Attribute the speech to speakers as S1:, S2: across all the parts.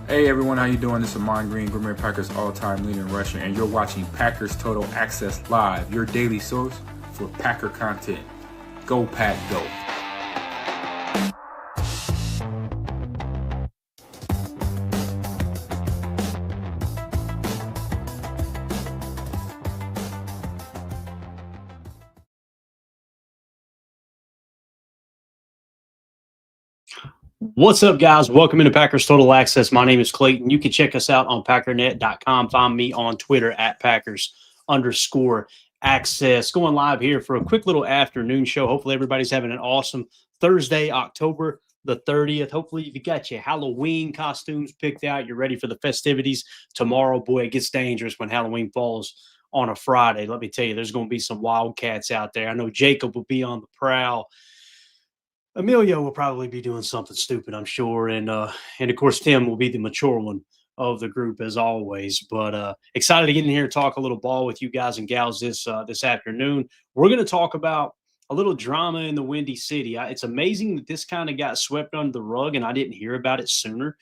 S1: Hey everyone, how you doing? This is Amon Green, Green Bay Packers all-time leader in rushing, and you're watching Packers Total Access Live, your daily source for Packer content. Go Pack, go!
S2: What's up, guys? Welcome into Packers Total Access. My name is Clayton. You can check us out on packernet.com. Find me on Twitter at Packers_access. Going live here for a quick little afternoon show. Hopefully, everybody's having an awesome Thursday, October the 30th. Hopefully, you got your Halloween costumes picked out. You're ready for the festivities tomorrow. Boy, it gets dangerous when Halloween falls on a Friday. Let me tell you, there's going to be some wildcats out there. I know Jacob will be on the prowl. Emilio will probably be doing something stupid, I'm sure, and of course Tim will be the mature one of the group as always. But excited to get in here and talk a little ball with you guys and gals this afternoon. We're going to talk about a little drama in the Windy City. It's amazing that this kind of got swept under the rug, and I didn't hear about it sooner.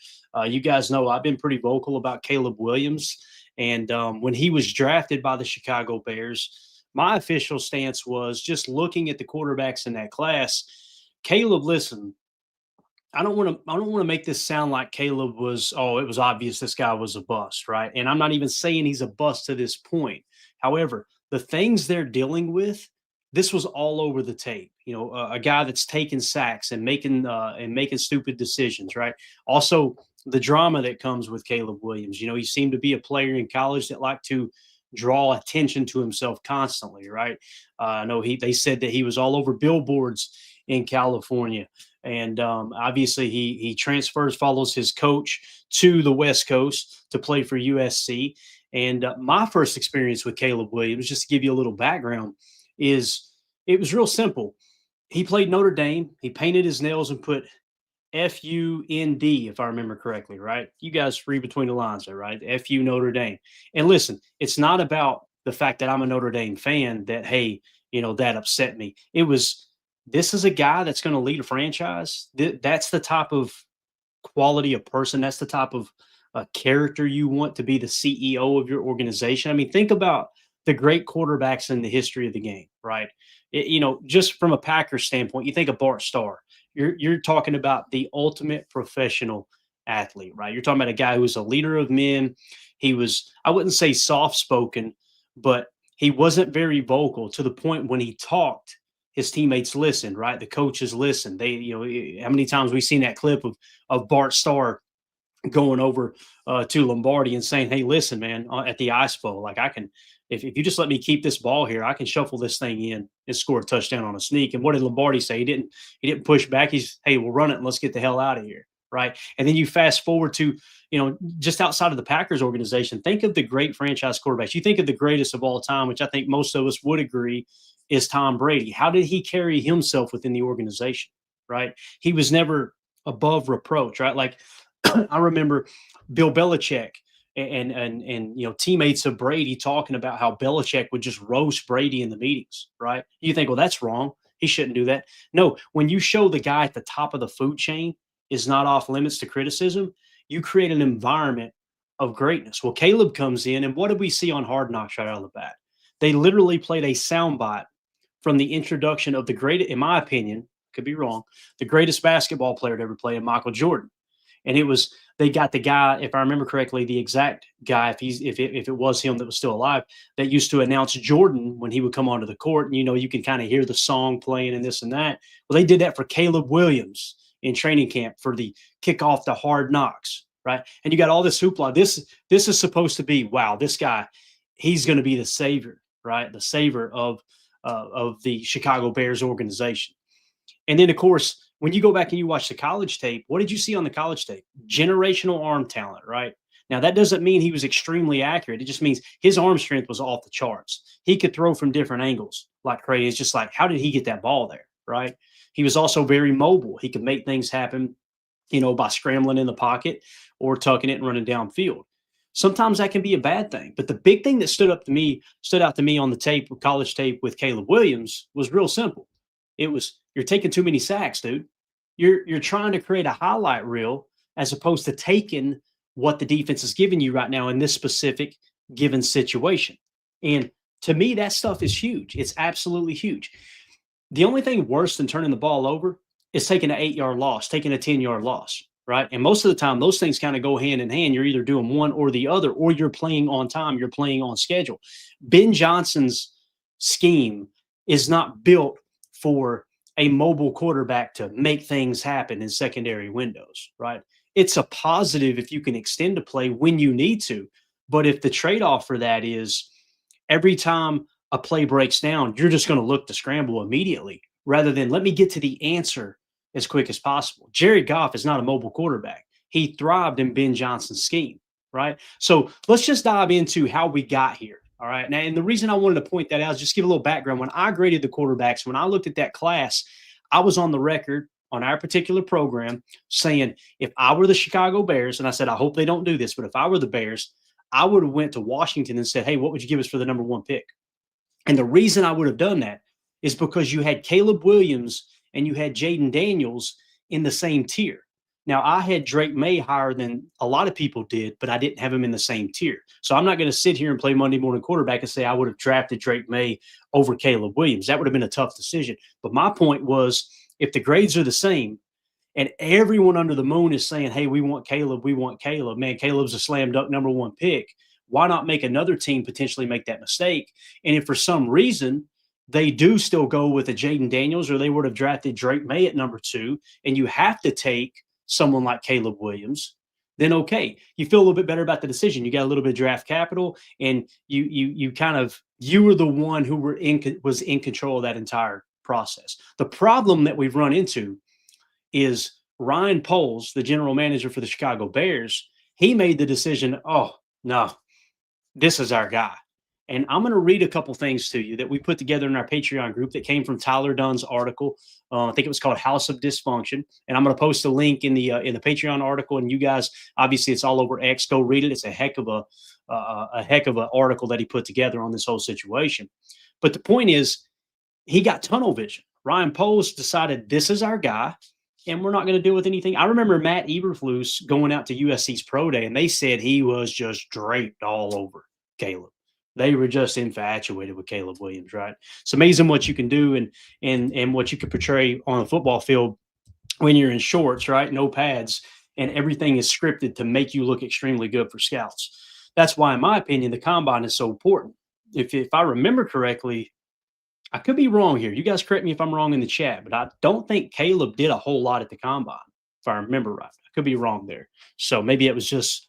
S2: You guys know I've been pretty vocal about Caleb Williams, and when he was drafted by the Chicago Bears, my official stance was just looking at the quarterbacks in that class. Caleb, listen, I don't want to make this sound like Caleb was, it was obvious this guy was a bust, right? And I'm not even saying he's a bust to this point. However, the things they're dealing with, this was all over the tape. You know, a guy that's taking sacks and making stupid decisions, right? Also, the drama that comes with Caleb Williams. You know, he seemed to be a player in college that liked to draw attention to himself constantly, right? I know they said that he was all over billboards in California. And obviously he transfers, follows his coach to the West Coast to play for USC. And my first experience with Caleb Williams, just to give you a little background, is it was real simple. He played Notre Dame. He painted his nails and put FUND, if I remember correctly, right? You guys read between the lines there, right? FU Notre Dame. And listen, it's not about the fact that I'm a Notre Dame fan that, hey, you know, that upset me. It was, this is a guy that's going to lead a franchise. That's the type of quality of person. That's the type of character you want to be the CEO of your organization. I mean, think about the great quarterbacks in the history of the game, right? Just from a Packers standpoint, you think of Bart Starr. You're talking about the ultimate professional athlete, right? You're talking about a guy who was a leader of men. He was, I wouldn't say soft-spoken, but he wasn't very vocal to the point when he talked, his teammates listened, right? The coaches listened. They, how many times we've seen that clip of Bart Starr going over to Lombardi and saying, "Hey, listen, man, at the ice bowl, like I can, if you just let me keep this ball here, I can shuffle this thing in and score a touchdown on a sneak." And what did Lombardi say? He didn't push back. He's, "Hey, we'll run it and let's get the hell out of here." Right. And then you fast forward to, just outside of the Packers organization, think of the great franchise quarterbacks. You think of the greatest of all time, which I think most of us would agree is Tom Brady. How did he carry himself within the organization? Right. He was never above reproach, right? Like I remember Bill Belichick and teammates of Brady talking about how Belichick would just roast Brady in the meetings, right? You think, well, that's wrong. He shouldn't do that. No, when you show the guy at the top of the food chain is not off limits to criticism, you create an environment of greatness. Well, Caleb comes in, and what did we see on Hard Knocks right out of the bat? They literally played a soundbite from the introduction of the greatest, in my opinion, could be wrong, the greatest basketball player to ever play, in Michael Jordan. And they got the guy, if I remember correctly, the exact guy, if it was him that was still alive, that used to announce Jordan when he would come onto the court. And, you can kind of hear the song playing and this and that. Well, they did that for Caleb Williams in training camp for the kickoff to Hard Knocks, right? And you got all this hoopla. This is supposed to be, wow, this guy, he's going to be the savior, right? The savior of the Chicago Bears organization. And then, of course, when you go back and you watch the college tape, what did you see on the college tape? Generational arm talent, right? Now, that doesn't mean he was extremely accurate. It just means his arm strength was off the charts. He could throw from different angles like crazy. It's just like, how did he get that ball there, right? He was also very mobile. He could make things happen, by scrambling in the pocket or tucking it and running downfield. Sometimes that can be a bad thing. But the big thing that stood out to me on the tape, college tape with Caleb Williams was real simple. It was, you're taking too many sacks, dude. You're trying to create a highlight reel as opposed to taking what the defense is giving you right now in this specific given situation. And to me, that stuff is huge. It's absolutely huge. The only thing worse than turning the ball over is taking an 8-yard loss, taking a 10-yard loss, right? And most of the time, those things kind of go hand in hand. You're either doing one or the other, or you're playing on time, you're playing on schedule. Ben Johnson's scheme is not built for a mobile quarterback to make things happen in secondary windows, right? It's a positive if you can extend a play when you need to. But if the trade-off for that is every time a play breaks down, you're just going to look to scramble immediately rather than let me get to the answer as quick as possible. Jared Goff is not a mobile quarterback. He thrived in Ben Johnson's scheme, right? So let's just dive into how we got here. All right. Now, and the reason I wanted to point that out is just give a little background. When I graded the quarterbacks, when I looked at that class, I was on the record on our particular program saying if I were the Chicago Bears, and I said, I hope they don't do this, but if I were the Bears, I would have went to Washington and said, hey, what would you give us for the number 1 pick? And the reason I would have done that is because you had Caleb Williams and you had Jaden Daniels in the same tier. Now, I had Drake May higher than a lot of people did, but I didn't have him in the same tier. So I'm not going to sit here and play Monday morning quarterback and say I would have drafted Drake May over Caleb Williams. That would have been a tough decision. But my point was, if the grades are the same and everyone under the moon is saying, hey, we want Caleb, man, Caleb's a slam dunk number 1 pick. Why not make another team potentially make that mistake? And if for some reason they do still go with a Jaden Daniels, or they would have drafted Drake May at number 2, and you have to take someone like Caleb Williams, then okay, you feel a little bit better about the decision. You got a little bit of draft capital, and you were the one who was in control of that entire process. The problem that we've run into is Ryan Poles, the general manager for the Chicago Bears. He made the decision, oh, no, this is our guy. And I'm going to read a couple things to you that we put together in our Patreon group that came from Tyler Dunn's article. I think it was called House of Dysfunction. And I'm going to post a link in the Patreon article. And you guys, obviously, it's all over X. Go read it. It's a heck of an article that he put together on this whole situation. But the point is, he got tunnel vision. Ryan Poles decided this is our guy, and we're not going to deal with anything. I remember Matt Eberflus going out to USC's pro day, and they said he was just draped all over Caleb. They were just infatuated with Caleb Williams, right? It's amazing what you can do and what you can portray on a football field when you're in shorts, right? No pads, and everything is scripted to make you look extremely good for scouts. That's why, in my opinion, the combine is so important. If I remember correctly, I could be wrong here. You guys correct me if I'm wrong in the chat, but I don't think Caleb did a whole lot at the combine, if I remember right. I could be wrong there. So maybe it was just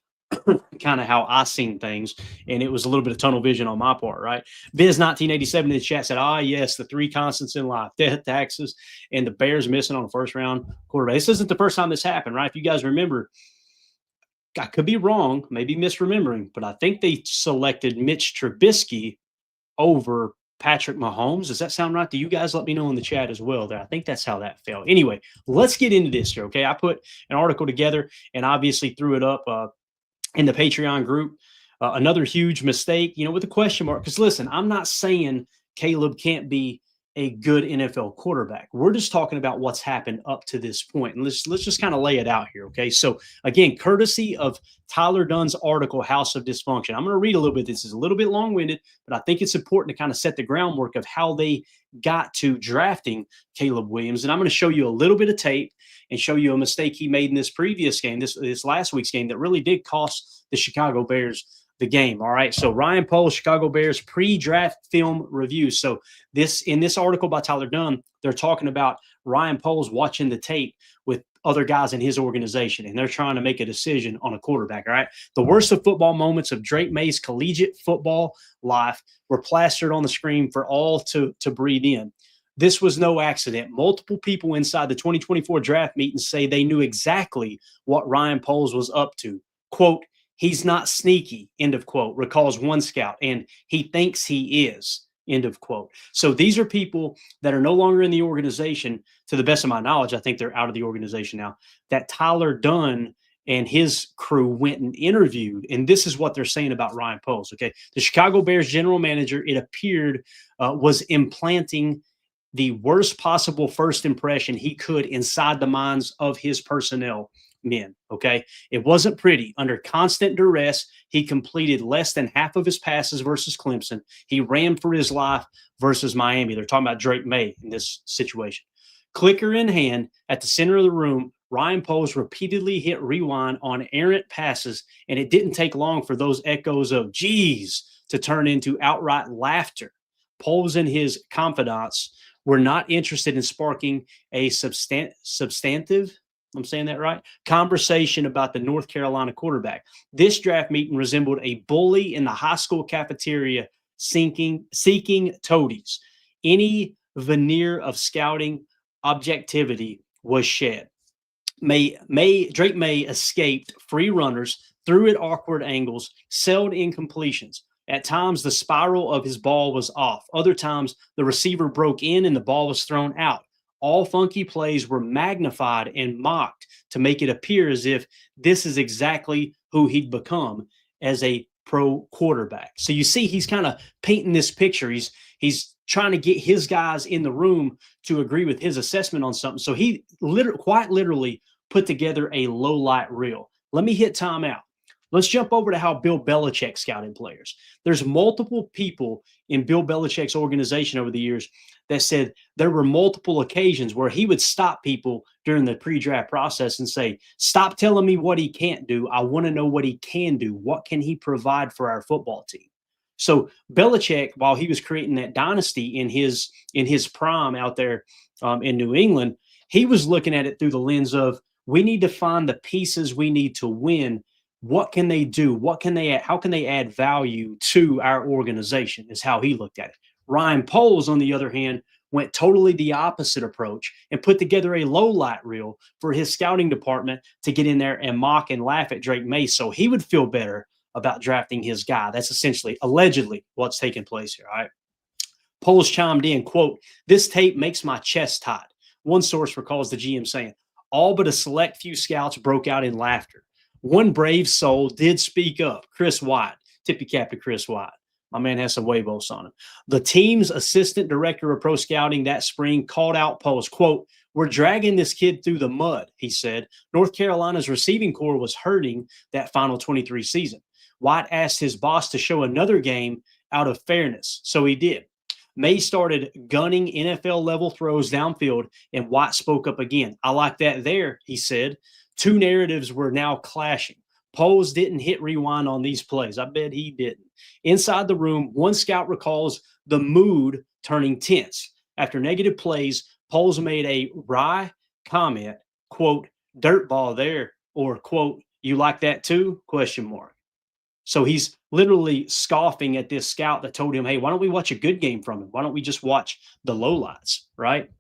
S2: kind of how I seen things, and it was a little bit of tunnel vision on my part, right? Biz1987 in the chat said, yes, the 3 constants in life, death, taxes, and the Bears missing on the first round quarterback. This isn't the first time this happened, right? If you guys remember, I could be wrong, maybe misremembering, but I think they selected Mitch Trubisky over Patrick Mahomes. Does that sound right? Do you guys let me know in the chat as well there? I think that's how that fell. Anyway, let's get into this here, okay? I put an article together and obviously threw it up in the Patreon group. Another huge mistake, with the question mark. Because listen, I'm not saying Caleb can't be a good NFL quarterback. We're just talking about what's happened up to this point. And let's just kind of lay it out here, okay? So again, courtesy of Tyler Dunn's article, House of Dysfunction. I'm going to read a little bit. This is a little bit long-winded, but I think it's important to kind of set the groundwork of how they got to drafting Caleb Williams. And I'm going to show you a little bit of tape and show you a mistake he made in this previous game, this last week's game, that really did cost the Chicago Bears the game. All right. So Ryan Poles, Chicago Bears pre-draft film review. So in this article by Tyler Dunn, they're talking about Ryan Poles watching the tape with other guys in his organization, and they're trying to make a decision on a quarterback. All right. The worst of football moments of Drake May's collegiate football life were plastered on the screen for all to breathe in. This was no accident. Multiple people inside the 2024 draft meeting say they knew exactly what Ryan Poles was up to. Quote, "He's not sneaky," end of quote, recalls one scout, and "he thinks he is," end of quote. So these are people that are no longer in the organization. To the best of my knowledge, I think they're out of the organization now, that Tyler Dunn and his crew went and interviewed. And this is what they're saying about Ryan Poles, okay? The Chicago Bears general manager, it appeared, was implanting the worst possible first impression he could inside the minds of his personnel men. Okay. It wasn't pretty. Under constant duress, he completed less than half of his passes versus Clemson. He ran for his life versus Miami. They're talking about Drake May in this situation. Clicker in hand at the center of the room, Ryan Poles repeatedly hit rewind on errant passes, and it didn't take long for those echoes of geez to turn into outright laughter. Poles and his confidants were not interested in sparking a substantive, I'm saying that right, conversation about the North Carolina quarterback. This draft meeting resembled a bully in the high school cafeteria seeking toadies. Any veneer of scouting objectivity was shed. Drake May escaped free runners, threw at awkward angles, sailed incompletions. At times, the spiral of his ball was off. Other times, the receiver broke in and the ball was thrown out. All funky plays were magnified and mocked to make it appear as if this is exactly who he'd become as a pro quarterback. So you see, he's kind of painting this picture. He's trying to get his guys in the room to agree with his assessment on something. So he quite literally put together a low light reel. Let me hit time out. Let's jump over to how Bill Belichick scouted players. There's multiple people in Bill Belichick's organization over the years that said there were multiple occasions where he would stop people during the pre-draft process and say, stop telling me what he can't do. I want to know what he can do. What can he provide for our football team? So Belichick, while he was creating that dynasty in his prime out there in New England, he was looking at it through the lens of we need to find the pieces we need to win. What can they do? How can they add value to our organization is how he looked at it. Ryan Poles, on the other hand, went totally the opposite approach and put together a low light reel for his scouting department to get in there and mock and laugh at Drake May so he would feel better about drafting his guy. That's essentially, allegedly, what's taking place here. All right. Poles chimed in, quote, "This tape makes my chest tight." One source recalls the GM saying, all but a select few scouts broke out in laughter. One brave soul did speak up, Chris White. Tip your cap to Chris White. My man has some huevos on him. The team's assistant director of pro scouting that spring called out Poles, quote, "We're dragging this kid through the mud," he said. North Carolina's receiving corps was hurting that final 23 season. White asked his boss to show another game out of fairness, so he did. May started gunning NFL-level throws downfield, and White spoke up again. "I like that there," he said. Two narratives were now clashing. Poles didn't hit rewind on these plays. I bet he didn't. Inside the room, one scout recalls the mood turning tense. After negative plays, Poles made a wry comment, quote, "Dirt ball there," or quote, "You like that too?" Question mark. So he's literally scoffing at this scout that told him, hey, why don't we watch a good game from him? Why don't we just watch the lowlights, right?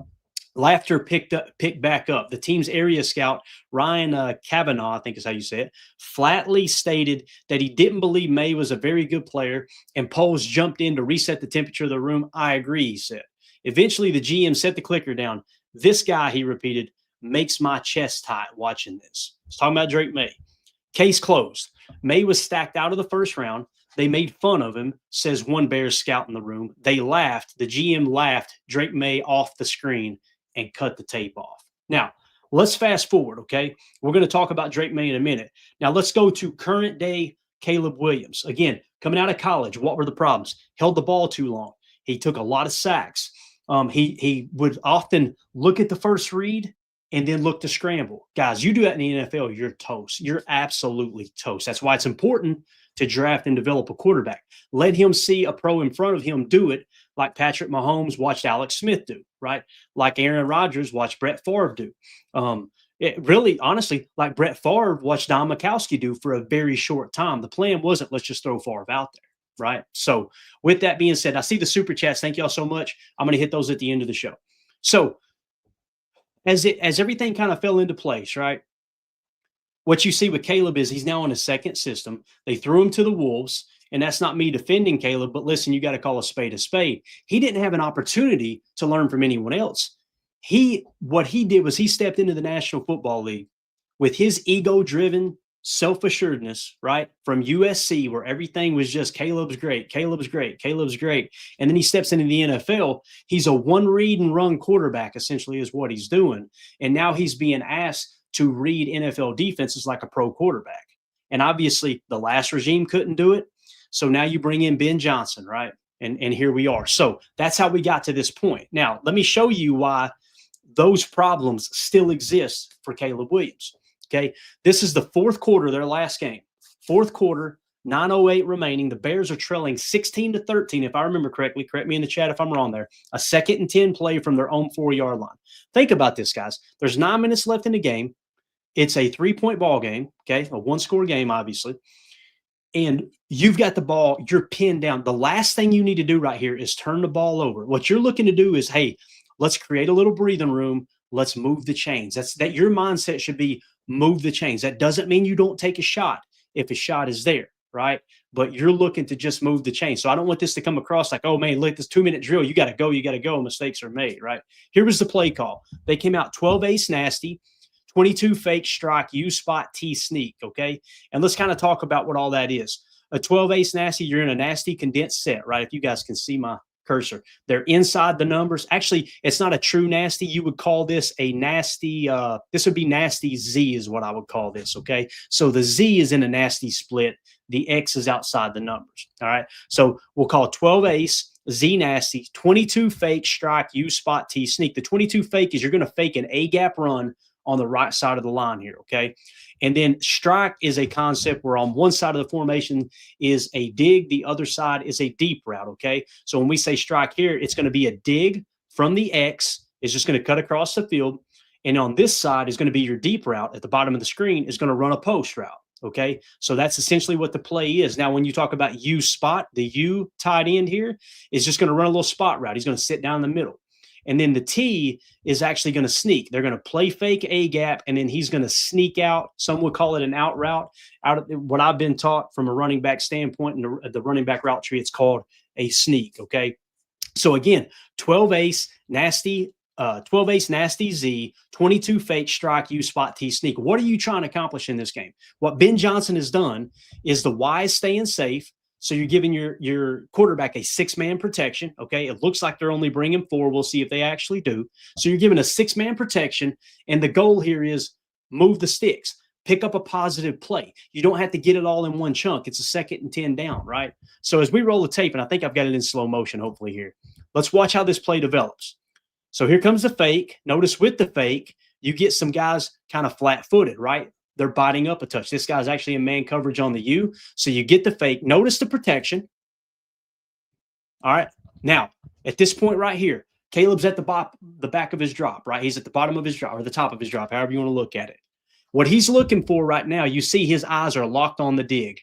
S2: Laughter picked back up. The team's area scout, Ryan Kavanaugh, I think is how you say it, flatly stated that he didn't believe May was a very good player, and Poles jumped in to reset the temperature of the room. "I agree," he said. Eventually, the GM set the clicker down. "This guy," he repeated, "makes my chest tight watching this." He's talking about Drake May. Case closed. May was stacked out of the first round. They made fun of him, says one Bears scout in the room. They laughed. The GM laughed Drake May off the screen and cut the tape off. Now, let's fast forward, okay? We're going to talk about Drake May in a minute. Now, let's go to current day Caleb Williams. Again, coming out of college, what were the problems? Held the ball too long. He took a lot of sacks. He would often look at the first read and then look to scramble. Guys, you do that in the NFL, you're toast. You're absolutely toast. That's why it's important to draft and develop a quarterback. Let him see a pro in front of him do it, like Patrick Mahomes watched Alex Smith do, right? Like Aaron Rodgers watched Brett Favre do. Honestly, like Brett Favre watched Don Majkowski do for a very short time. The plan wasn't, let's just throw Favre out there, right? So with that being said, I see the super chats. Thank y'all so much. I'm going to hit those at the end of the show. So as everything kind of fell into place, right? What you see with Caleb is he's now on his second system. They threw him to the Wolves, and that's not me defending Caleb, but listen, you got to call a spade a spade. He didn't have an opportunity to learn from anyone else. What he did was he stepped into the National Football League with his ego-driven self-assuredness, right? From USC, where everything was just Caleb's great, Caleb's great, Caleb's great. And then he steps into the NFL. He's a one read and run quarterback, essentially, is what he's doing. And now he's being asked to read NFL defenses like a pro quarterback. And obviously, the last regime couldn't do it. So now you bring in Ben Johnson, right? And here we are. So that's how we got to this point. Now, let me show you why those problems still exist for Caleb Williams. Okay. This is the fourth quarter, their last game. Fourth quarter, 9:08 remaining. The Bears are trailing 16-13, if I remember correctly. Correct me in the chat if I'm wrong there. A 2nd and 10 play from their own 4-yard line. Think about this, guys. There's 9 minutes left in the game. It's a 3-point ball game, okay? A 1-score game, obviously. And you've got the ball, you're pinned down. The last thing you need to do right here is turn the ball over. What you're looking to do is, hey, let's create a little breathing room. Let's move the chains. That your mindset should be move the chains. That doesn't mean you don't take a shot if a shot is there, right? But you're looking to just move the chains. So I don't want this to come across like, oh, man, look, this 2-minute drill. You got to go. Mistakes are made, right? Here was the play call. They came out 12 ace nasty, 22 fake strike, U spot, T sneak, okay? And let's kind of talk about what all that is. A 12 ace nasty, you're in a nasty condensed set, right? If you guys can see my cursor, they're inside the numbers. Actually, it's not a true nasty. You would call this a nasty, this would be nasty Z is what I would call this, okay? So the Z is in a nasty split. The X is outside the numbers, all right? So we'll call 12 ace, Z nasty, 22 fake, strike, U spot, T sneak. The 22 fake is you're going to fake an A gap run on the right side of the line here, okay? And then strike is a concept where on one side of the formation is a dig, the other side is a deep route, okay? So when we say strike here, it's going to be a dig from the X, is just going to cut across the field, and on this side is going to be your deep route at the bottom of the screen is going to run a post route, okay? So that's essentially what the play is. Now, when you talk about U spot, the U tight end here is just going to run a little spot route. He's going to sit down in the middle. And then the T is actually going to sneak. They're going to play fake A gap, and then he's going to sneak out. Some would call it an out route. Out of what I've been taught from a running back standpoint in the running back route tree, it's called a sneak. Okay. So again, 12 ace, nasty, 12 ace, nasty Z, 22 fake, strike, U spot, T sneak. What are you trying to accomplish in this game? What Ben Johnson has done is the Y is staying safe. So you're giving your quarterback a 6-man protection, okay? It looks like they're only bringing 4. We'll see if they actually do. So you're giving a 6-man protection, and the goal here is move the sticks, pick up a positive play. You don't have to get it all in one chunk. It's a 2nd and 10 down, right? So as we roll the tape, and I think I've got it in slow motion hopefully here, let's watch how this play develops. So here comes the fake. Notice with the fake, you get some guys kind of flat-footed, right? They're biting up a touch. This guy's actually in man coverage on the U. So you get the fake. Notice the protection. All right. Now, at this point right here, Caleb's at the back of his drop, right? He's at the bottom of his drop or the top of his drop, however you want to look at it. What he's looking for right now, you see his eyes are locked on the dig.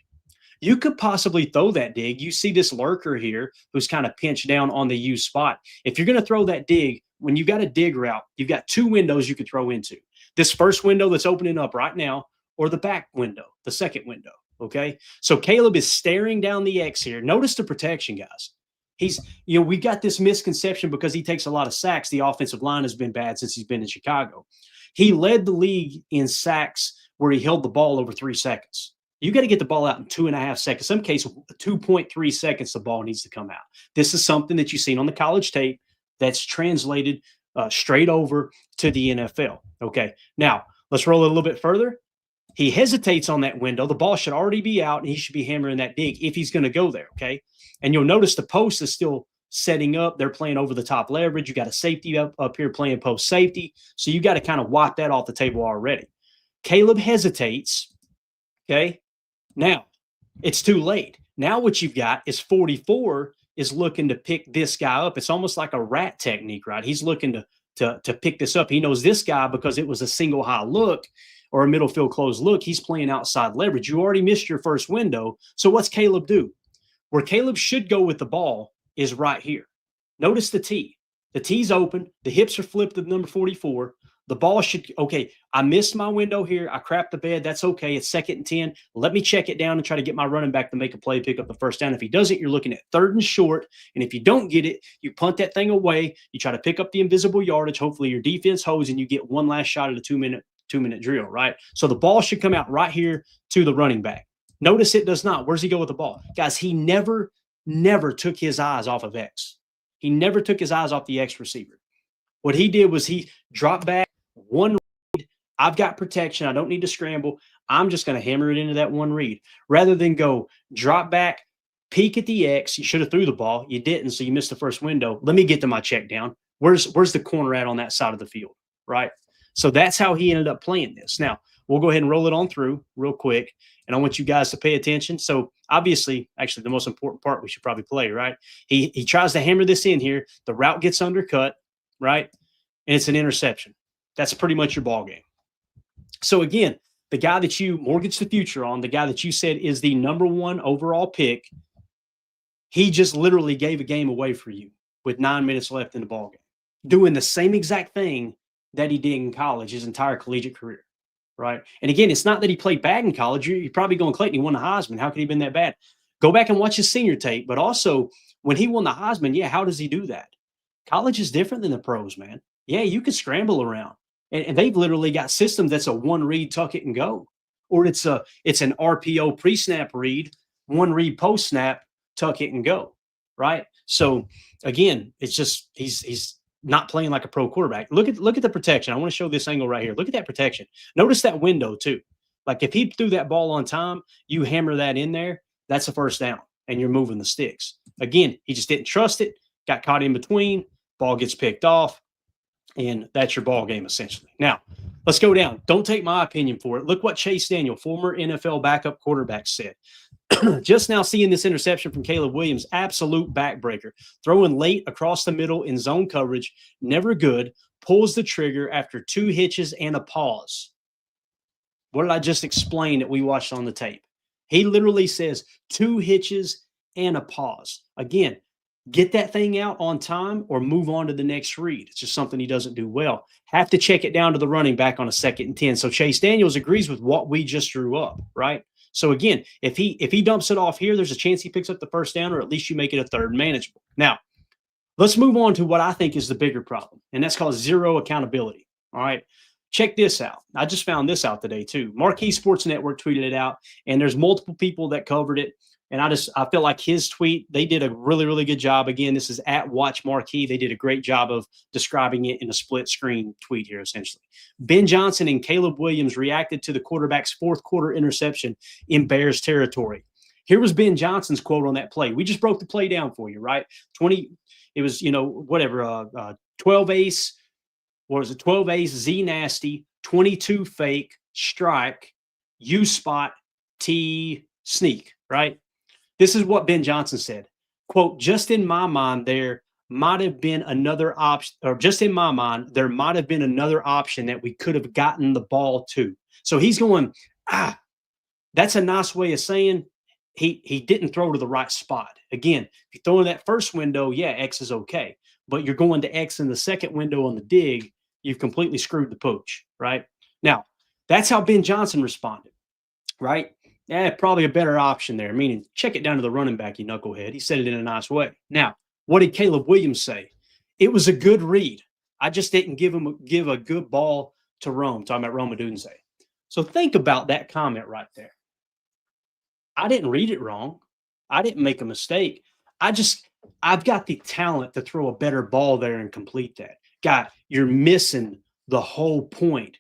S2: You could possibly throw that dig. You see this lurker here who's kind of pinched down on the U spot. If you're going to throw that dig, when you've got a dig route, you've got 2 windows you could throw into. This first window that's opening up right now, or the back window, the second window, okay? So Caleb is staring down the X here. Notice the protection, guys. He's, we got this misconception because he takes a lot of sacks. The offensive line has been bad since he's been in Chicago. He led the league in sacks where he held the ball over 3 seconds. You got to get the ball out in 2.5 seconds. Some case, 2.3 seconds, the ball needs to come out. This is something that you've seen on the college tape that's translated straight over to the NFL. Okay, now let's roll it a little bit further. He hesitates on that window. The ball should already be out, and he should be hammering that dig if he's going to go there, okay? And you'll notice the post is still setting up. They're playing over the top leverage. You got a safety up here playing post safety. So you got to kind of wipe that off the table already. Caleb hesitates, okay? Now, it's too late. Now what you've got is 44 is looking to pick this guy up. It's almost like a rat technique, right? He's looking to pick this up. He knows this guy because it was a single high look or a middle field closed look. He's playing outside leverage. You already missed your first window. So what's Caleb do? Where Caleb should go with the ball is right here. Notice the T. The T's open. The hips are flipped to number 44. The ball should, okay, I missed my window here. I crapped the bed. That's okay. It's 2nd and 10. Let me check it down and try to get my running back to make a play, pick up the first down. If he doesn't, you're looking at 3rd and short. And if you don't get it, you punt that thing away. You try to pick up the invisible yardage. Hopefully your defense holds and you get one last shot at a 2-minute drill, right? So the ball should come out right here to the running back. Notice it does not. Where does he go with the ball? Guys, he never took his eyes off of X. He never took his eyes off the X receiver. What he did was he dropped back, one read, I've got protection. I don't need to scramble. I'm just going to hammer it into that one read rather than go drop back, peek at the X. You should have threw the ball. You didn't, so you missed the first window. Let me get to my check down. Where's the corner at on that side of the field, right? So that's how he ended up playing this. Now, we'll go ahead and roll it on through real quick, and I want you guys to pay attention. So obviously, actually, the most important part we should probably play, right? He tries to hammer this in here. The route gets undercut, right? And it's an interception. That's pretty much your ball game. So again, the guy that you mortgaged the future on, the guy that you said is the #1 overall pick, he just literally gave a game away for you with 9 minutes left in the ball game, doing the same exact thing that he did in college his entire collegiate career, right? And again, it's not that he played bad in college. You're probably going, Clayton, he won the Heisman. How could he have been that bad? Go back and watch his senior tape. But also, when he won the Heisman, yeah, how does he do that? College is different than the pros, man. Yeah, you can scramble around. And they've literally got systems that's a one read, tuck it and go. Or it's an RPO pre-snap read, one read post-snap, tuck it and go, right? So again, it's just he's not playing like a pro quarterback. Look at the protection. I want to show this angle right here. Look at that protection. Notice that window too. Like if he threw that ball on time, you hammer that in there, that's a first down, and you're moving the sticks. Again, he just didn't trust it, got caught in between, ball gets picked off, and that's your ball game essentially. Now, let's go down. Don't take my opinion for it. Look what Chase Daniel, former NFL backup quarterback, said. Just now seeing this interception from Caleb Williams, absolute backbreaker. Throwing late across the middle in zone coverage, never good. Pulls the trigger after 2 hitches and a pause. What did I just explain that we watched on the tape? He literally says 2 hitches and a pause. Again, get that thing out on time or move on to the next read. It's just something he doesn't do well. Have to check it down to the running back on a 2nd and 10. So Chase Daniels agrees with what we just drew up, right? So again, if he dumps it off here, there's a chance he picks up the first down, or at least you make it a 3rd and manageable. Now, let's move on to what I think is the bigger problem, and that's called zero accountability. All right. Check this out. I just found this out today too. Marquee Sports Network tweeted it out, and there's multiple people that covered it. And I feel like his tweet, they did a really, really good job. Again, this is at Watch Marquee. They did a great job of describing it in a split screen tweet here, essentially. Ben Johnson and Caleb Williams reacted to the quarterback's 4th quarter interception in Bears territory. Here was Ben Johnson's quote on that play. We just broke the play down for you, right? 12 ace, what was it? 12 ace, Z nasty, 22 fake, strike, U spot, T sneak, right? This is what Ben Johnson said. Quote, just in my mind, there might have been another option, or just in my mind, there might have been another option that we could have gotten the ball to. So he's going, that's a nice way of saying he didn't throw to the right spot. Again, if you throw in that first window, yeah, X is okay. But you're going to X in the second window on the dig, you've completely screwed the pooch, right? Now, that's how Ben Johnson responded, right? Yeah, probably a better option there, meaning check it down to the running back, you knucklehead. He said it in a nice way. Now, what did Caleb Williams say? It was a good read. I just didn't give a good ball to Rome, talking about Rome Odunze. So think about that comment right there. I didn't read it wrong. I didn't make a mistake. I've got the talent to throw a better ball there and complete that. God, you're missing the whole point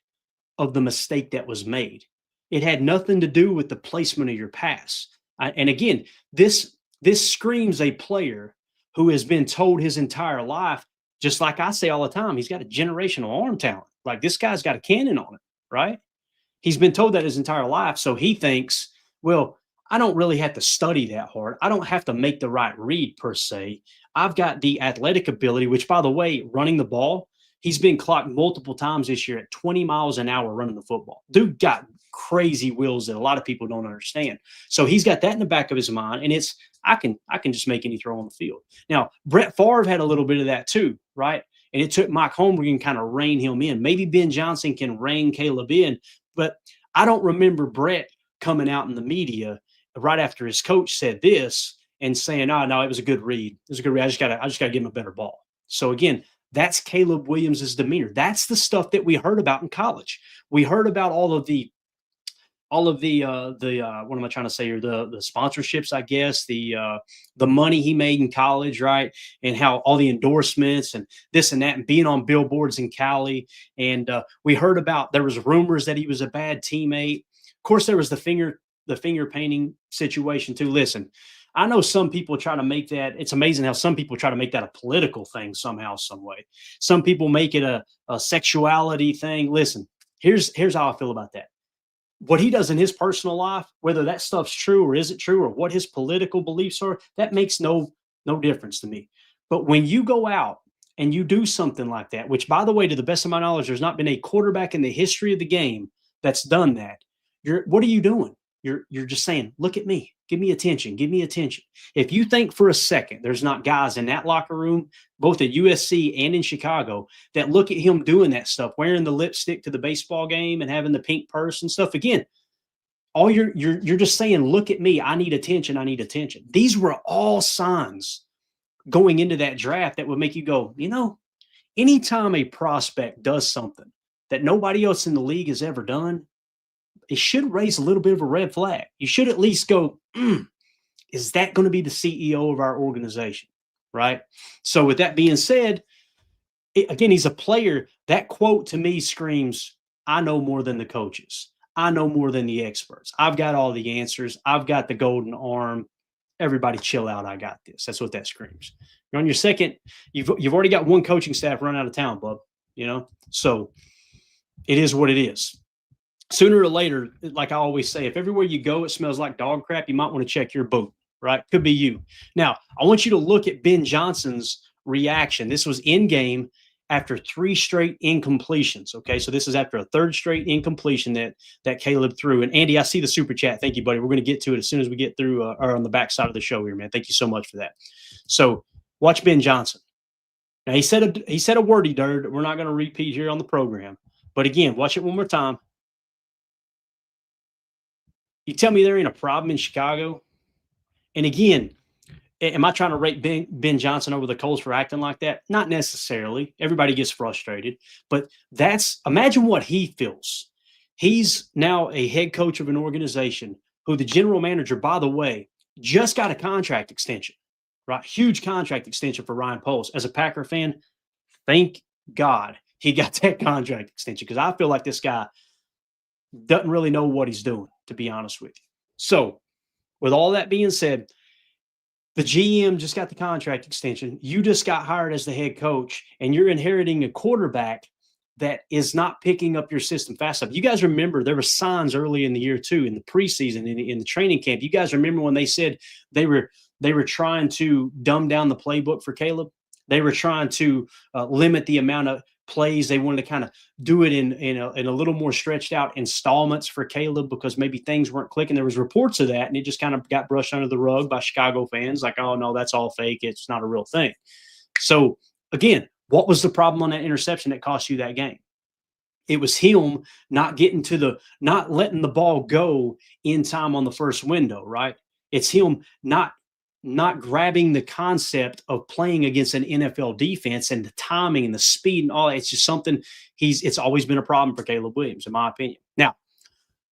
S2: of the mistake that was made. It had nothing to do with the placement of your pass. And again, this screams a player who has been told his entire life, just like I say all the time, he's got a generational arm talent. Like this guy's got a cannon on it, right? He's been told that his entire life. So he thinks, well, I don't really have to study that hard. I don't have to make the right read per se. I've got the athletic ability, which, by the way, running the ball, he's been clocked multiple times this year at 20 miles an hour running the football. Dude got crazy wheels that a lot of people don't understand. So he's got that in the back of his mind, and it's I can just make any throw on the field. Now, Brett Favre had a little bit of that too, right? And it took Mike Holmgren kind of rein him in. Maybe Ben Johnson can rein Caleb in, but I don't remember Brett coming out in the media right after his coach said this and saying, "Oh no, it was a good read. It was a good read. I just gotta give him a better ball." So again, that's Caleb Williams' demeanor. That's the stuff that we heard about in college. We heard about all of the all of the what am I trying to say here? The sponsorships, I guess, the money he made in college, right? And how all the endorsements and this and that, and being on billboards in Cali. And we heard about, there was rumors that he was a bad teammate. Of course, there was the finger painting situation too. Listen, I know some people try to make that, it's amazing how some people try to make that a political thing somehow, some way. Some people make it a sexuality thing. Listen, here's how I feel about that. What he does in his personal life, whether that stuff's true or isn't true, or what his political beliefs are, that makes no difference to me. But when you go out and you do something like that, which, by the way, to the best of my knowledge, there's not been a quarterback in the history of the game that's done that. What are you doing? You're just saying, look at me, give me attention, give me attention. If you think for a second there's not guys in that locker room, both at USC and in Chicago, that look at him doing that stuff, wearing the lipstick to the baseball game and having the pink purse and stuff, again, all you're just saying, look at me, I need attention, I need attention. These were all signs going into that draft that would make you go, anytime a prospect does something that nobody else in the league has ever done, it should raise a little bit of a red flag. You should at least go, is that going to be the CEO of our organization? Right? So with that being said, again, he's a player. That quote to me screams, I know more than the coaches. I know more than the experts. I've got all the answers. I've got the golden arm. Everybody chill out. I got this. That's what that screams. You're on your second. You've already got one coaching staff run out of town, bub. So it is what it is. Sooner or later, like I always say, if everywhere you go it smells like dog crap, you might want to check your boat, right? Could be you. Now, I want you to look at Ben Johnson's reaction. This was in game after 3 straight incompletions. Okay, so this is after a 3rd straight incompletion that Caleb threw. And Andy, I see the super chat. Thank you, buddy. We're going to get to it as soon as we get through or on the backside of the show here, man. Thank you so much for that. So watch Ben Johnson. Now he said a wordy dirt. We're not going to repeat here on the program. But again, watch it one more time. You tell me there ain't a problem in Chicago? And again, am I trying to rate Ben Johnson over the Colts for acting like that? Not necessarily. Everybody gets frustrated. But imagine what he feels. He's now a head coach of an organization who the general manager, by the way, just got a contract extension, right? Huge contract extension for Ryan Poles. As a Packer fan, thank God he got that contract extension, because I feel like this guy doesn't really know what he's doing, to be honest with you. So with all that being said, the GM just got the contract extension. You just got hired as the head coach, and you're inheriting a quarterback that is not picking up your system fast enough. You guys remember there were signs early in the year too, in the preseason, in the training camp. You guys remember when they said they were trying to dumb down the playbook for Caleb? They were trying to limit the amount of plays. They wanted to kind of do it in a little more stretched out installments for Caleb, because maybe things weren't clicking. There was reports of that, and it just kind of got brushed under the rug by Chicago fans, like, oh no, that's all fake, it's not a real thing. So again, what was the problem on that interception that cost you that game? It was him not letting the ball go in time on the first window, right? It's him not grabbing the concept of playing against an NFL defense and the timing and the speed and all that. It's just something it's always been a problem for Caleb Williams, in my opinion. Now,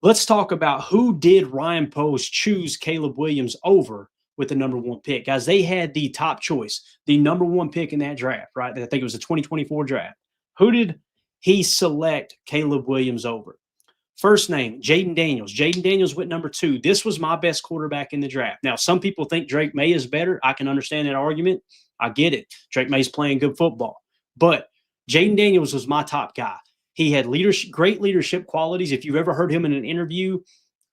S2: let's talk about who did Ryan Poles choose Caleb Williams over with the number 1 pick. Guys, they had the top choice, the number 1 pick in that draft, right? I think it was the 2024 draft. Who did he select Caleb Williams over? First name, Jaden Daniels. Jaden Daniels went number 2. This was my best quarterback in the draft. Now, some people think Drake May is better. I can understand that argument. I get it. Drake May's playing good football. But Jaden Daniels was my top guy. He had great leadership qualities. If you've ever heard him in an interview,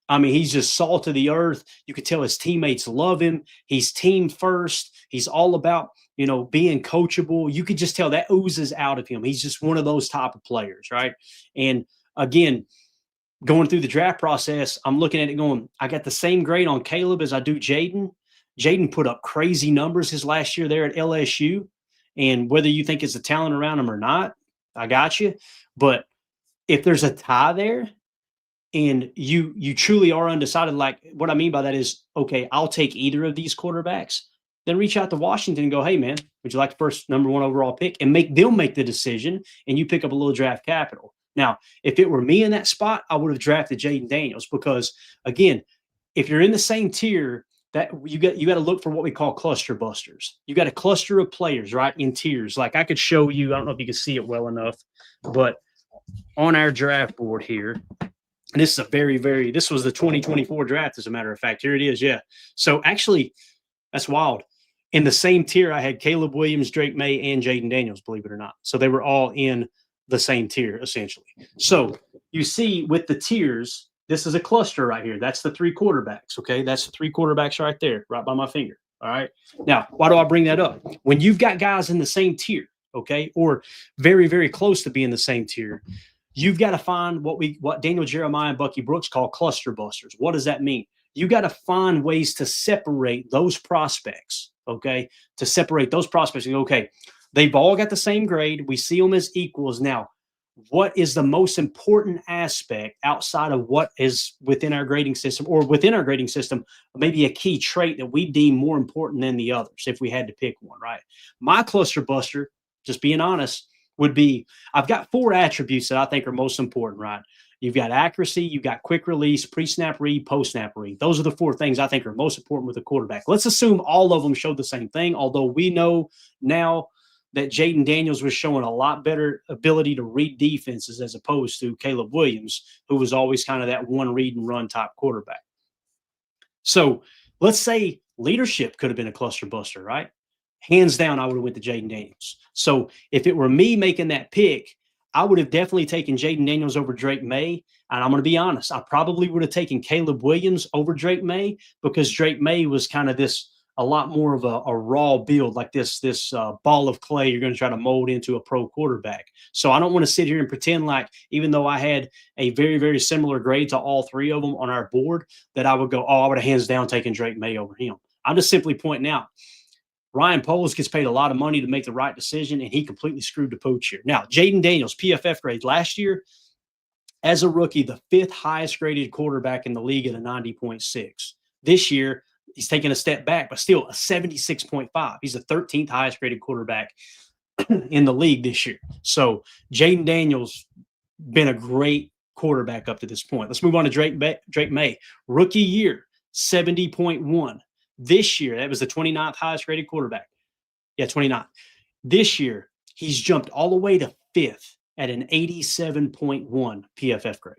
S2: I mean, he's just salt of the earth. You could tell his teammates love him. He's team first. He's all about, being coachable. You could just tell that oozes out of him. He's just one of those type of players, right? And again, going through the draft process, I'm looking at it going, I got the same grade on Caleb as I do Jaden. Jaden put up crazy numbers his last year there at LSU. And whether you think it's the talent around him or not, I got you. But if there's a tie there and you truly are undecided, like what I mean by that is, okay, I'll take either of these quarterbacks, then reach out to Washington and go, hey, man, would you like the first number 1 overall pick? And make them make the decision, and you pick up a little draft capital. Now, if it were me in that spot, I would have drafted Jaden Daniels because, again, if you're in the same tier, that you got to look for what we call cluster busters. You got a cluster of players, right, in tiers. Like I could show you, I don't know if you can see it well enough, but on our draft board here, and this is this was the 2024 draft, as a matter of fact. Here it is. Yeah. So actually, that's wild. In the same tier, I had Caleb Williams, Drake May, and Jaden Daniels, believe it or not. So they were all in the same tier, essentially. So you see with the tiers, this is a cluster right here. That's the 3 quarterbacks, okay? That's the 3 quarterbacks right there, right by my finger, all right? Now, why do I bring that up? When you've got guys in the same tier, okay, or very, very close to being the same tier, you've got to find what Daniel Jeremiah and Bucky Brooks call cluster busters. What does that mean? You got to find ways to separate those prospects, okay? To separate those prospects and go, okay, they've all got the same grade. We see them as equals. Now, what is the most important aspect outside of what is within our grading system, or within our grading system, maybe a key trait that we deem more important than the others if we had to pick one, right? My cluster buster, just being honest, would be I've got 4 attributes that I think are most important, right? You've got accuracy, you've got quick release, pre-snap read, post-snap read. Those are the 4 things I think are most important with a quarterback. Let's assume all of them showed the same thing, although we know now that Jaden Daniels was showing a lot better ability to read defenses as opposed to Caleb Williams, who was always kind of that one read and run type quarterback. So let's say leadership could have been a cluster buster, right? Hands down, I would have went to Jaden Daniels. So if it were me making that pick, I would have definitely taken Jaden Daniels over Drake May. And I'm going to be honest, I probably would have taken Caleb Williams over Drake May because Drake May was kind of a lot more of a raw build, like this ball of clay you're going to try to mold into a pro quarterback. So I don't want to sit here and pretend like, even though I had a very, very similar grade to all 3 of them on our board, that I would go, oh, I would have hands down taken Drake May over him. I'm just simply pointing out Ryan Poles gets paid a lot of money to make the right decision, and he completely screwed the pooch here. Now, Jaden Daniels, PFF grade last year, as a rookie, the 5th highest graded quarterback in the league at a 90.6. This year, he's taken a step back, but still a 76.5. He's the 13th highest graded quarterback in the league this year. So Jaden Daniels been a great quarterback up to this point. Let's move on to Drake May. Rookie year, 70.1. This year, that was the 29th highest graded quarterback. Yeah, 29th. This year, he's jumped all the way to 5th at an 87.1 PFF grade.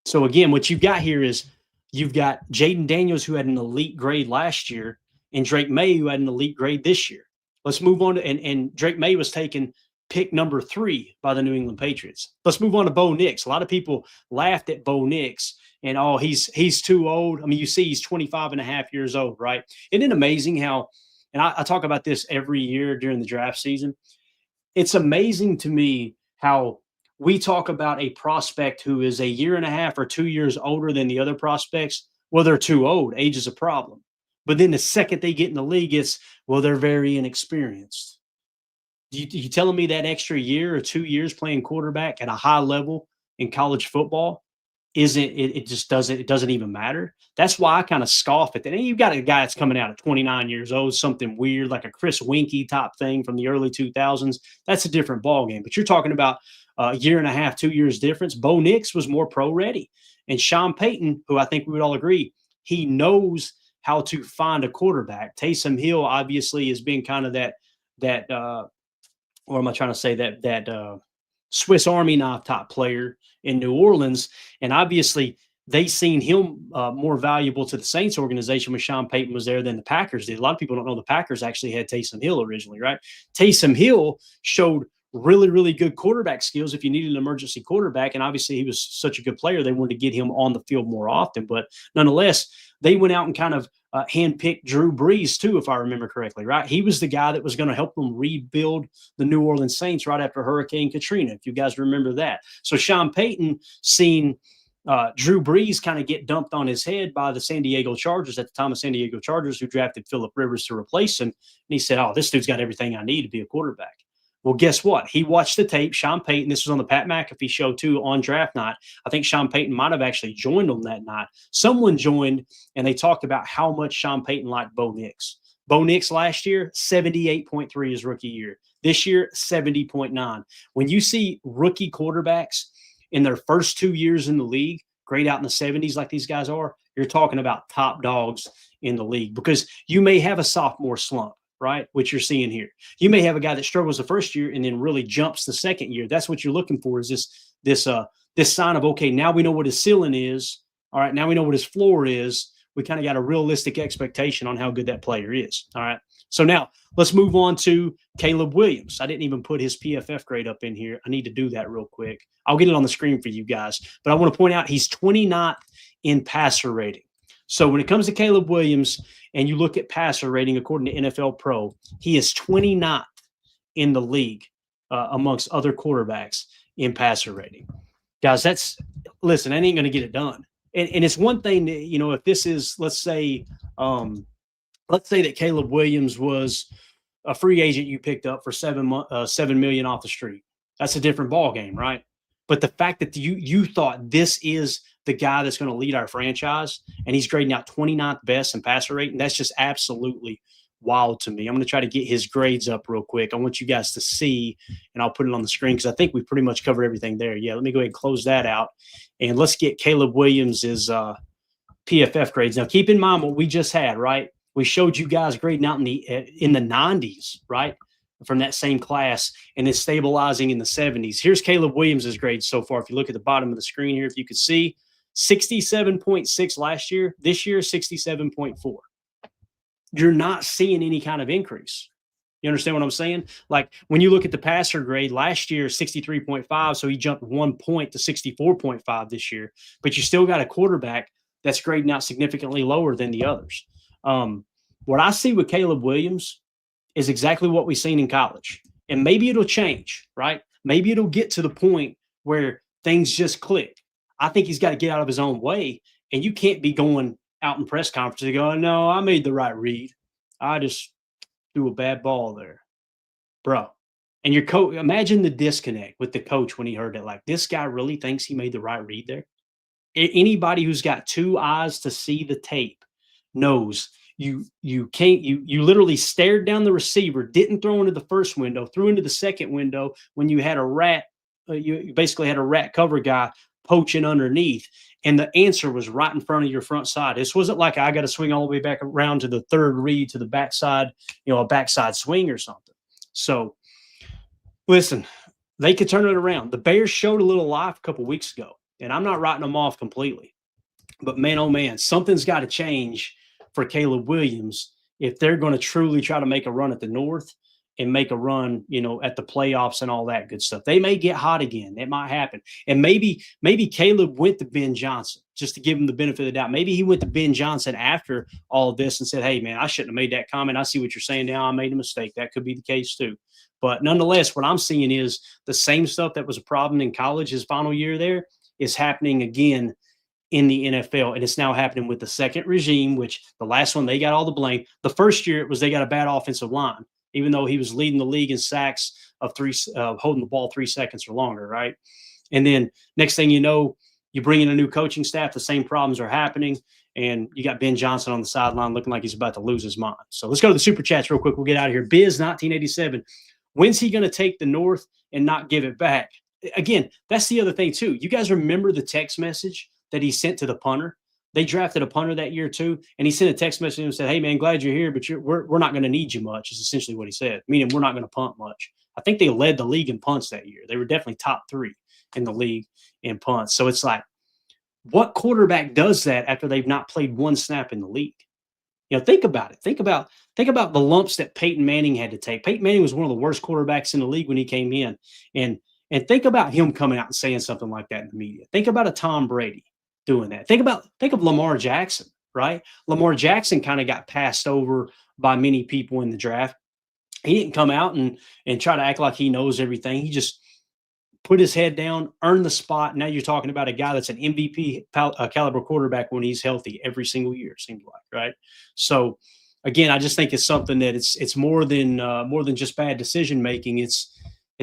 S2: So again, what you've got here is you've got Jaden Daniels, who had an elite grade last year, and Drake May, who had an elite grade this year. Let's move on to, and Drake May was taken pick number 3 by the New England Patriots. Let's move on to Bo Nix. A lot of people laughed at Bo Nix and, oh, he's too old. I mean, you see he's 25 and a half years old, right? Isn't it amazing how, and I talk about this every year during the draft season. It's amazing to me how we talk about a prospect who is a year and a half or 2 years older than the other prospects. Well, they're too old. Age is a problem. But then the second they get in the league, it's, well, they're very inexperienced. You telling me that extra year or 2 years playing quarterback at a high level in college football it doesn't even matter? That's why I kind of scoff at that. And you've got a guy that's coming out at 29 years old, something weird like a Chris Winkie type thing from the early 2000s. That's a different ballgame. But you're talking about a year and a half, 2 years difference. Bo Nix was more pro ready. And Sean Payton, who I think we would all agree, he knows how to find a quarterback. Taysom Hill obviously has been kind of that or am I trying to say that Swiss Army knife type player in New Orleans. And obviously they seen him more valuable to the Saints organization when Sean Payton was there than the Packers did. A lot of people don't know the Packers actually had Taysom Hill originally, right? Taysom Hill showed really, really good quarterback skills if you needed an emergency quarterback. And obviously he was such a good player, they wanted to get him on the field more often. But nonetheless, they went out and kind of handpicked Drew Brees too, if I remember correctly, right? He was the guy that was going to help them rebuild the New Orleans Saints right after Hurricane Katrina, if you guys remember that. So Sean Payton seen Drew Brees kind of get dumped on his head by the San Diego Chargers at the time of San Diego Chargers, who drafted Phillip Rivers to replace him. And he said, oh, this dude's got everything I need to be a quarterback. Well, guess what? He watched the tape. Sean Payton, this was on the Pat McAfee show too on draft night. I think Sean Payton might have actually joined them that night. Someone joined, and they talked about how much Sean Payton liked Bo Nix. Bo Nix last year, 78.3 his rookie year. This year, 70.9. When you see rookie quarterbacks in their first 2 years in the league, grade out in the 70s like these guys are, you're talking about top dogs in the league, because you may have a sophomore slump, right? Which you're seeing here. You may have a guy that struggles the first year and then really jumps the second year. That's what you're looking for, is this sign of, okay, now we know what his ceiling is. All right, now we know what his floor is. We kind of got a realistic expectation on how good that player is. All right. So now let's move on to Caleb Williams. I didn't even put his PFF grade up in here. I need to do that real quick. I'll get it on the screen for you guys. But I want to point out he's 29th in passer rating. So when it comes to Caleb Williams and you look at passer rating according to NFL Pro, he is 29th in the league amongst other quarterbacks in passer rating. Guys, listen, that ain't going to get it done. And it's one thing that, if this is, let's say that Caleb Williams was a free agent you picked up for $7 million off the street. That's a different ball game, right? But the fact that you thought this is the guy that's going to lead our franchise, and he's grading out 29th best in passer rating, that's just absolutely wild to me. I'm going to try to get his grades up real quick. I want you guys to see, and I'll put it on the screen because I think we pretty much covered everything there. Yeah, let me go ahead and close that out, and let's get Caleb Williams's PFF grades. Now, keep in mind what we just had, right? We showed you guys grading out in the 90s, right, from that same class, and it's stabilizing in the 70s. Here's Caleb Williams's grades so far. If you look at the bottom of the screen here, if you could see, 67.6 last year. This year, 67.4. You're not seeing any kind of increase. You understand what I'm saying? Like when you look at the passer grade last year, 63.5, so he jumped 1 point to 64.5 this year. But you still got a quarterback that's grading out significantly lower than the others. What I see with Caleb Williams is exactly what we've seen in college. And maybe it'll change, right? Maybe it'll get to the point where things just click. I think he's got to get out of his own way, and you can't be going out in press conferences going, no, I made the right read. I just threw a bad ball there. Bro. And your coach, imagine the disconnect with the coach when he heard that. Like, this guy really thinks he made the right read there. Anybody who's got two eyes to see the tape knows you literally stared down the receiver, didn't throw into the first window, threw into the second window when you had a rat, you basically had a rat cover guy poaching underneath, and the answer was right in front of your front side. This wasn't like I got to swing all the way back around to the third read to the backside, a backside swing or something. So, listen, they could turn it around. The Bears showed a little life a couple weeks ago, and I'm not writing them off completely. But, man, oh, man, something's got to change for Caleb Williams if they're going to truly try to make a run at the North and make a run, at the playoffs and all that good stuff. They may get hot again. It might happen. And maybe Caleb went to Ben Johnson just to give him the benefit of the doubt. Maybe he went to Ben Johnson after all of this and said, hey, man, I shouldn't have made that comment. I see what you're saying now. I made a mistake. That could be the case too. But nonetheless, what I'm seeing is the same stuff that was a problem in college his final year there is happening again in the NFL. And it's now happening with the second regime, which the last one, they got all the blame. The first year it was they got a bad offensive line, even though he was leading the league in sacks of holding the ball 3 seconds or longer, right? And then next thing you know, you bring in a new coaching staff, the same problems are happening, and you got Ben Johnson on the sideline looking like he's about to lose his mind. So let's go to the Super Chats real quick. We'll get out of here. Biz 1987, when's he going to take the North and not give it back? Again, that's the other thing too. You guys remember the text message that he sent to the punter? They drafted a punter that year too, and he sent a text message and said, hey, man, glad you're here, but we're not going to need you much, is essentially what he said, meaning we're not going to punt much. I think they led the league in punts that year. They were definitely top 3 in the league in punts. So it's like, what quarterback does that after they've not played one snap in the league? Think about it. Think about the lumps that Peyton Manning had to take. Peyton Manning was one of the worst quarterbacks in the league when he came in. And think about him coming out and saying something like that in the media. Think about a Tom Brady doing that. Think of Lamar Jackson, right? Lamar Jackson kind of got passed over by many people in the draft. He didn't come out and try to act like he knows everything. He just put his head down, earned the spot. Now you're talking about a guy that's an MVP caliber quarterback when he's healthy every single year, it seems like, right? So again, I just think it's something that it's more than just bad decision making. It's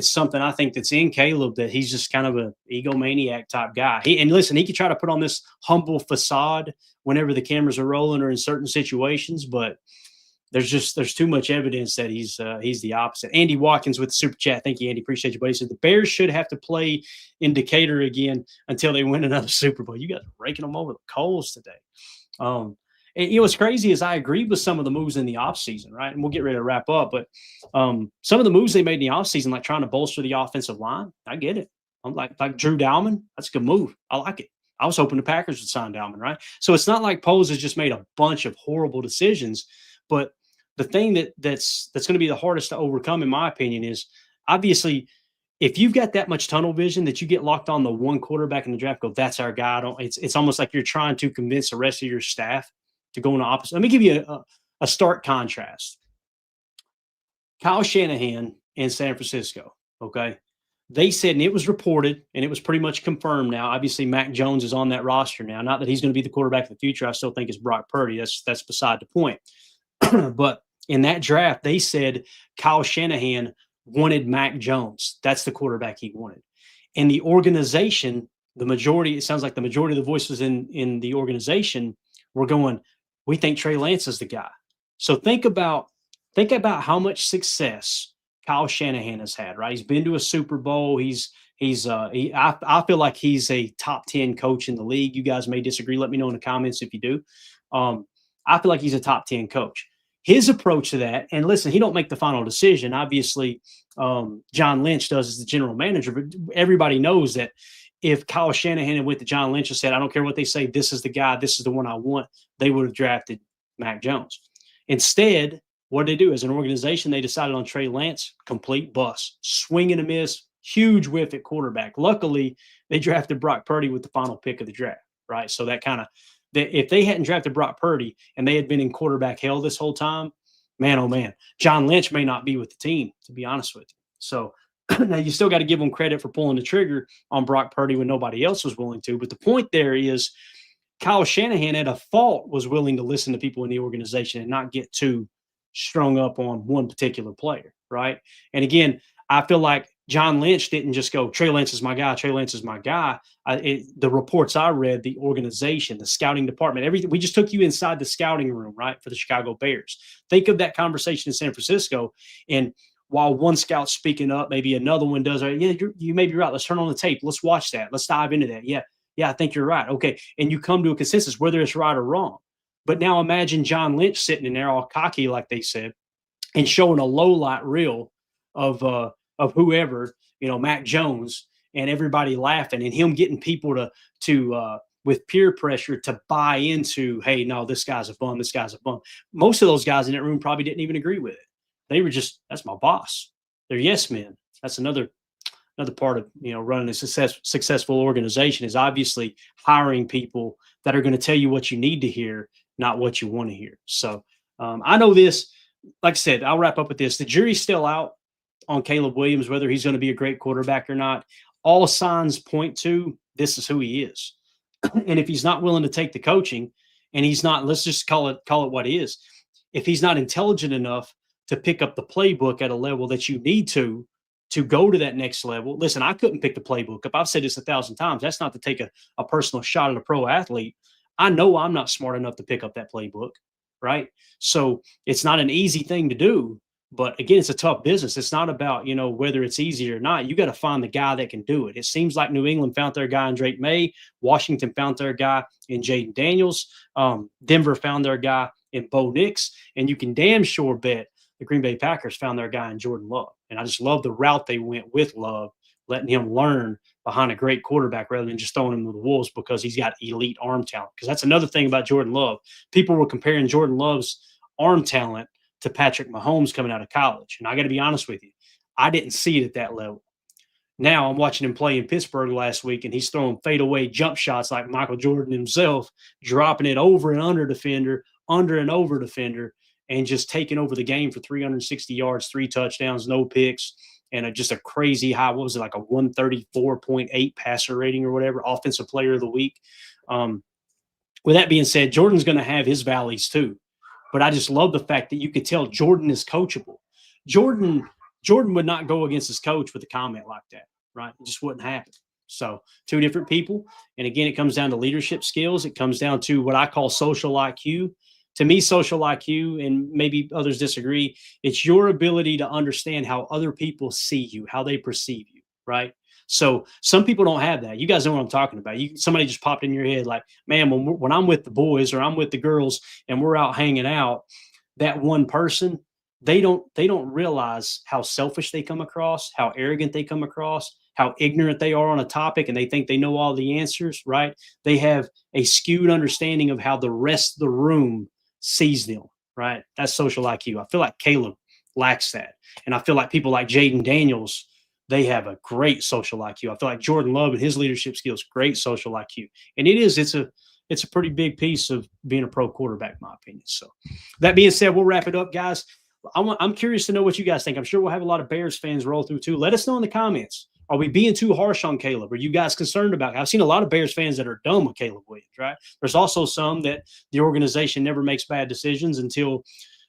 S2: something I think that's in Caleb, that he's just kind of an egomaniac type guy. And listen, he could try to put on this humble facade whenever the cameras are rolling or in certain situations, but there's too much evidence that he's the opposite. Andy Watkins with the super chat. Thank you, Andy. Appreciate you, buddy. He said the Bears should have to play in Decatur again until they win another Super Bowl. You guys are raking them over the coals today. And what's crazy is I agreed with some of the moves in the offseason, right? And we'll get ready to wrap up. But some of the moves they made in the offseason, like trying to bolster the offensive line, I get it. I'm like Drew Dalman, that's a good move. I like it. I was hoping the Packers would sign Dalman, right? So it's not like Poles has just made a bunch of horrible decisions. But the thing that's going to be the hardest to overcome, in my opinion, is obviously if you've got that much tunnel vision that you get locked on the one quarterback in the draft, go, that's our guy. It's almost like you're trying to convince the rest of your staff to go in the opposite. Let me give you a stark contrast. Kyle Shanahan in San Francisco, okay? They said, and it was reported, and it was pretty much confirmed now. Obviously, Mac Jones is on that roster now. Not that he's going to be the quarterback of the future. I still think it's Brock Purdy. That's beside the point. But in that draft, they said Kyle Shanahan wanted Mac Jones. That's the quarterback he wanted. And the organization, it sounds like the majority of the voices in the organization were going, we think Trey Lance is the guy. So think about how much success Kyle Shanahan has had, right? He's been to a Super Bowl. I feel like he's a top 10 coach in the league. You guys may disagree. Let me know in the comments if you do. I feel like he's a top 10 coach. His approach to that, and listen, he don't make the final decision. Obviously, John Lynch does as the general manager, but everybody knows that if Kyle Shanahan had went to John Lynch and said, I don't care what they say, this is the guy, this is the one I want, they would have drafted Mac Jones. Instead, what did they do? As an organization, they decided on Trey Lance, complete bust, swing and a miss, huge whiff at quarterback. Luckily, they drafted Brock Purdy with the final pick of the draft, right? So that kind of, if they hadn't drafted Brock Purdy and they had been in quarterback hell this whole time, man, oh man, John Lynch may not be with the team, to be honest with you. So now you still got to give them credit for pulling the trigger on Brock Purdy when nobody else was willing to. But the point there is Kyle Shanahan at a fault was willing to listen to people in the organization and not get too strung up on one particular player, right? And again, I feel like John Lynch didn't just go, Trey Lance is my guy, Trey Lance is my guy. The reports I read, the organization, the scouting department, everything, we just took you inside the scouting room, right, for the Chicago Bears. Think of that conversation in San Francisco, and while one scout's speaking up, maybe another one does, yeah, you may be right. Let's turn on the tape. Let's watch that. Let's dive into that. Yeah, I think you're right. Okay, and you come to a consensus, whether it's right or wrong. But now imagine John Lynch sitting in there all cocky, like they said, and showing a low light reel of whoever, Mac Jones, and everybody laughing, and him getting people to with peer pressure to buy into, hey, no, this guy's a bum, this guy's a bum. Most of those guys in that room probably didn't even agree with it. They were just, that's my boss. They're yes men. That's another part of running a successful organization is obviously hiring people that are going to tell you what you need to hear, not what you want to hear. So I know this. Like I said, I'll wrap up with this. The jury's still out on Caleb Williams, whether he's going to be a great quarterback or not. All signs point to this is who he is. And if he's not willing to take the coaching, and he's not, let's just call it what it is. If he's not intelligent enough to pick up the playbook at a level that you need to go to that next level. Listen, I couldn't pick the playbook up. I've said this 1,000 times. That's not to take a personal shot at a pro athlete. I know I'm not smart enough to pick up that playbook, right? So it's not an easy thing to do. But again, it's a tough business. It's not about, whether it's easy or not. You got to find the guy that can do it. It seems like New England found their guy in Drake May. Washington found their guy in Jaden Daniels. Denver found their guy in Bo Nix. And you can damn sure bet the Green Bay Packers found their guy in Jordan Love. And I just love the route they went with Love, letting him learn behind a great quarterback rather than just throwing him to the wolves because he's got elite arm talent. Because that's another thing about Jordan Love. People were comparing Jordan Love's arm talent to Patrick Mahomes coming out of college. And I got to be honest with you, I didn't see it at that level. Now I'm watching him play in Pittsburgh last week, and he's throwing fadeaway jump shots like Michael Jordan himself, dropping it over and under defender, under and over defender, and just taking over the game for 360 yards, 3 touchdowns, no picks, and just a crazy high, what was it, like a 134.8 passer rating or whatever, offensive player of the week. With that being said, Jordan's going to have his valleys too. But I just love the fact that you could tell Jordan is coachable. Jordan would not go against his coach with a comment like that, right? It just wouldn't happen. So 2 different people. And again, it comes down to leadership skills. It comes down to what I call social IQ. to me, social IQ, and maybe others disagree, it's your ability to understand how other people see you, how they perceive you, right? So some people don't have that. You guys know what I'm talking about. Somebody just popped in your head like, man, when I'm with the boys or I'm with the girls and we're out hanging out, that one person, they don't realize how selfish they come across, how arrogant they come across, how ignorant they are on a topic, and they think they know all the answers, right? They have a skewed understanding of how the rest of the room sees them, right? That's social IQ. I feel like Caleb lacks that. And I feel like people like Jaden Daniels, they have a great social IQ. I feel like Jordan Love and his leadership skills, great social IQ. And it's a pretty big piece of being a pro quarterback, in my opinion. So that being said, we'll wrap it up, guys. I'm curious to know what you guys think. I'm sure we'll have a lot of Bears fans roll through too. Let us know in the comments. Are we being too harsh on Caleb? Are you guys concerned about it? I've seen a lot of Bears fans that are done with Caleb Williams, right? There's also some that the organization never makes bad decisions until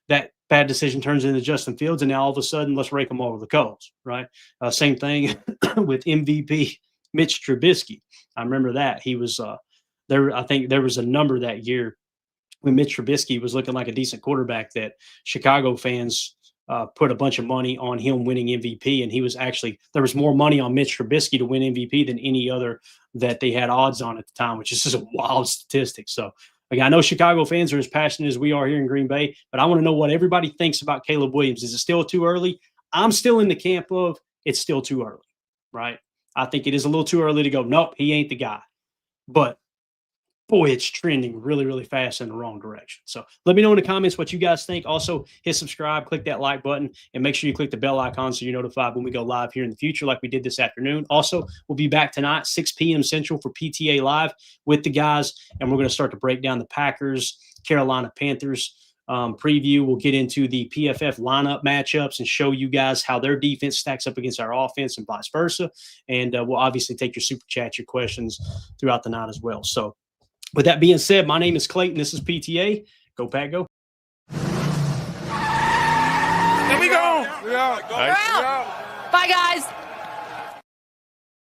S2: that bad decision turns into Justin Fields, and now all of a sudden, let's rake them over the coals, right? Same thing with MVP Mitch Trubisky. I remember that. He was there. I think there was a number that year when Mitch Trubisky was looking like a decent quarterback that Chicago fans put a bunch of money on him winning MVP. And he was actually, there was more money on Mitch Trubisky to win MVP than any other that they had odds on at the time, which is just a wild statistic. So again, I know Chicago fans are as passionate as we are here in Green Bay, but I want to know what everybody thinks about Caleb Williams. Is it still too early? I'm still in the camp of it's still too early, right? I think it is a little too early to go, nope, he ain't the guy. But boy, it's trending really, really fast in the wrong direction. So let me know in the comments what you guys think. Also, hit subscribe, click that like button, and make sure you click the bell icon so you're notified when we go live here in the future like we did this afternoon. Also, we'll be back tonight, 6 p.m. Central for PTA Live with the guys, and we're going to start to break down the Packers, Carolina Panthers preview. We'll get into the PFF lineup matchups and show you guys how their defense stacks up against our offense and vice versa. And we'll obviously take your super chat, your questions throughout the night as well. So with that being said, my name is Clayton. This is PTA. Go Pack, go.
S3: There we go.
S4: Bye, guys.